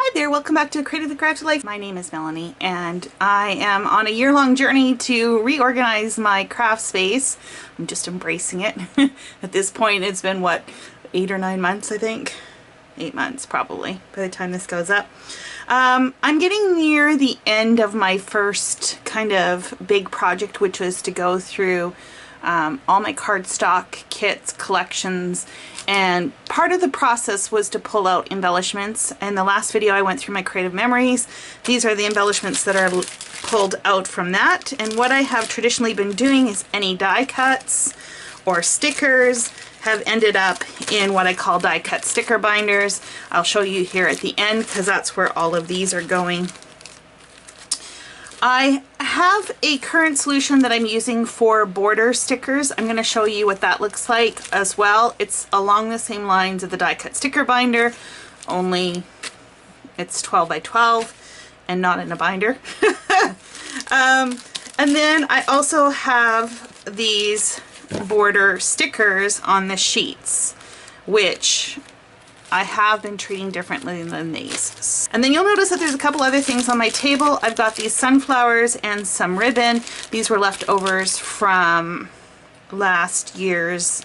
Hi there, welcome back to Creative the Craft Life. My name is Melanie and I am on a year-long journey to reorganize my craft space. I'm just embracing it. At this point it's been what, 8 or 9 months, I think? 8 months probably by the time this goes up. I'm getting near the end of my first kind of big project, which was to go through all my cardstock kits, collections, and part of the process was to pull out embellishments. In the last video I went through my creative memories. These are the embellishments that are pulled out from that, and what I have traditionally been doing is any die cuts or stickers have ended up in what I call die cut sticker binders. I'll show you here at the end because that's where all of these are going. I have a current solution that I'm using for border stickers. I'm going to show you what that looks like as well. It's along the same lines of the die cut sticker binder, only it's 12 by 12 and not in a binder. And then I also have these border stickers on the sheets, which I have been treating differently than these. And then you'll notice that there's a couple other things on my table. I've got these sunflowers and some ribbon. These were leftovers from last year's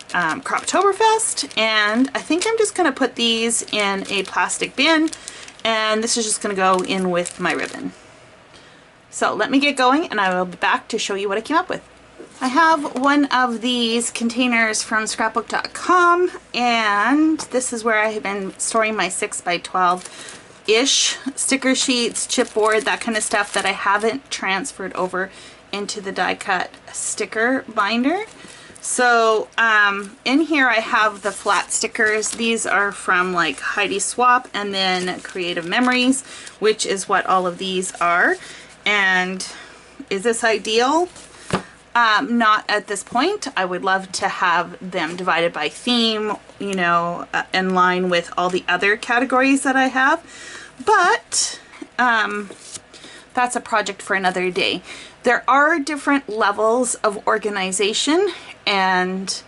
Croptoberfest, and I think I'm just going to put these in a plastic bin, and this is just going to go in with my ribbon. So let me get going and I will be back to show you what I came up with. I have one of these containers from scrapbook.com, and this is where I have been storing my 6 by 12-ish sticker sheets, chipboard, that kind of stuff that I haven't transferred over into the die cut sticker binder. So in here I have the flat stickers. These are from like Heidi Swap and then Creative Memories, which is what all of these are. And is this ideal? Not at this point. I would love to have them divided by theme, you know, in line with all the other categories that I have, but that's a project for another day. There are different levels of organization, and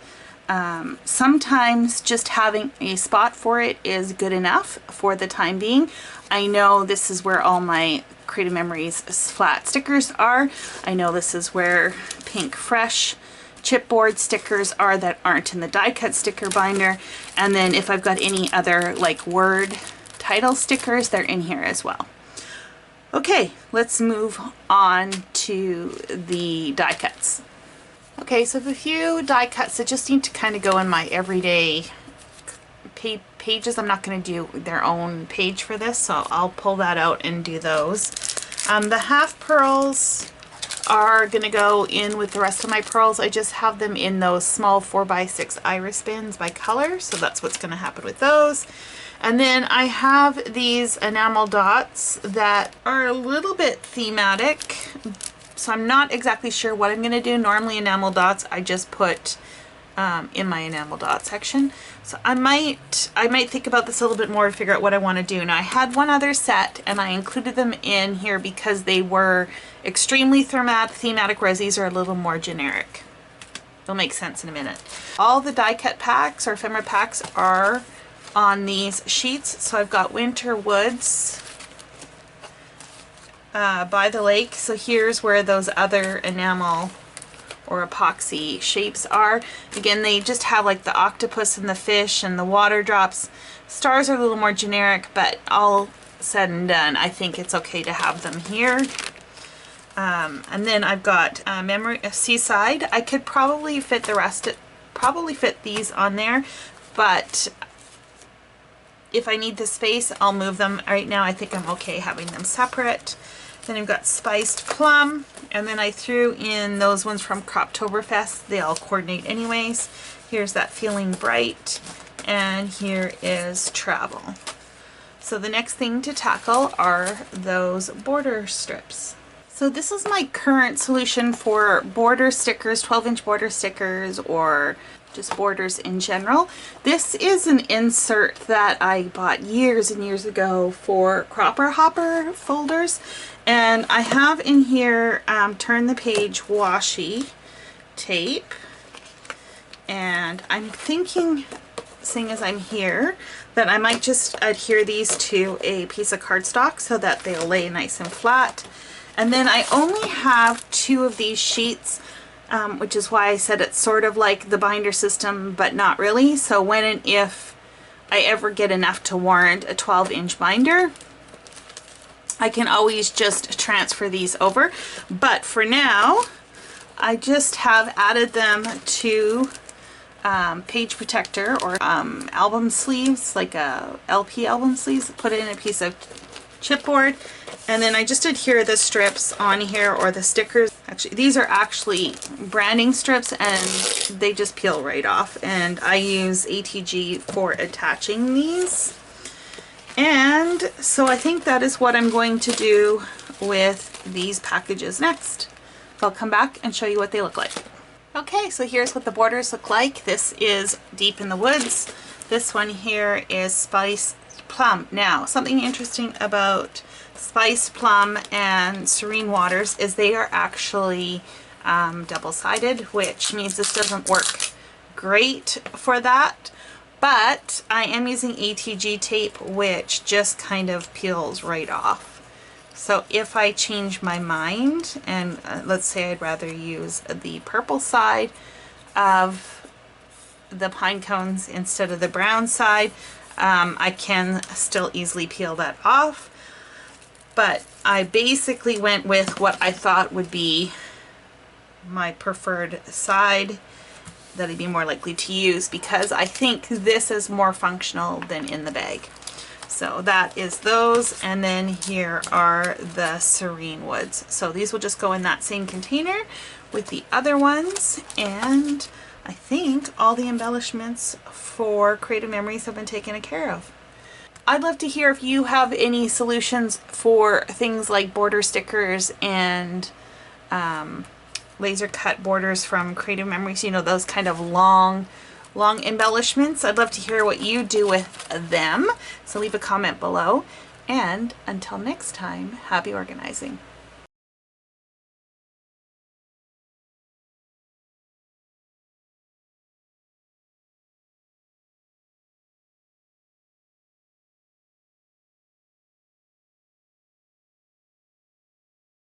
sometimes just having a spot for it is good enough for the time being. I know this is where all my Creative Memories flat stickers are. I know this is where Pink Fresh chipboard stickers are that aren't in the die cut sticker binder, and then if I've got any other like word title stickers, they're in here as well. Okay, let's move on to the die cuts. Okay, so the few die cuts that just need to kind of go in my everyday pages. I'm not going to do their own page for this, so I'll pull that out and do those. The half pearls are going to go in with the rest of my pearls. I just have them in those small 4x6 iris bins by color, so that's what's going to happen with those. And then I have these enamel dots that are a little bit thematic, so I'm not exactly sure what I'm going to do. Normally enamel dots I just put in my enamel dot section. So I might think about this a little bit more and figure out what I want to do. Now I had one other set and I included them in here because they were extremely thematic, whereas these are a little more generic. It'll make sense in a minute. All the die cut packs or ephemera packs are on these sheets. So I've got Winter Woods by the lake. So here's where those other enamel or epoxy shapes are. Again, they just have like the octopus and the fish and the water drops. Stars are a little more generic, but all said and done, I think it's okay to have them here. And then I've got Seaside. I could probably fit the rest, probably fit these on there, but if I need the space, I'll move them. Right now I think I'm okay having them separate. Then I've got Spiced Plum, and then I threw in those ones from Croptoberfest. They all coordinate anyways. Here's that Feeling Bright, and here is Travel. So the next thing to tackle are those border strips. So this is my current solution for border stickers, 12-inch border stickers, or just borders in general. This is an insert that I bought years and years ago for Cropper Hopper folders, and I have in here turn the page washi tape, and I'm thinking seeing as I'm here, that I might just adhere these to a piece of cardstock so that they'll lay nice and flat. And then I only have 2 of these sheets, which is why I said it's sort of like the binder system, but not really. So when and if I ever get enough to warrant a 12-inch binder, I can always just transfer these over. But for now, I just have added them to page protector or album sleeves, like a LP album sleeves. Put it in a piece of chipboard, and then I just adhere the strips on here, or the stickers. Actually, these are actually branding strips, and they just peel right off, and I use ATG for attaching these. And so I think that is what I'm going to do with these packages next. I'll come back and show you what they look like. Okay, so here's what the borders look like. This is Deep in the Woods. This one here is Spice Plum. Now, something interesting about Spice Plum and Serene Waters is they are actually double-sided, which means this doesn't work great for that. But I am using ATG tape, which just kind of peels right off. So if I change my mind, and let's say I'd rather use the purple side of the pine cones instead of the brown side, I can still easily peel that off. But I basically went with what I thought would be my preferred side that I'd be more likely to use, because I think this is more functional than in the bag. So that is those, and then here are the Serene Woods. So these will just go in that same container with the other ones, and I think all the embellishments for Creative Memories have been taken care of. I'd love to hear if you have any solutions for things like border stickers and laser cut borders from Creative Memories, you know, those kind of long embellishments. I'd love to hear what you do with them. So leave a comment below. And until next time, happy organizing.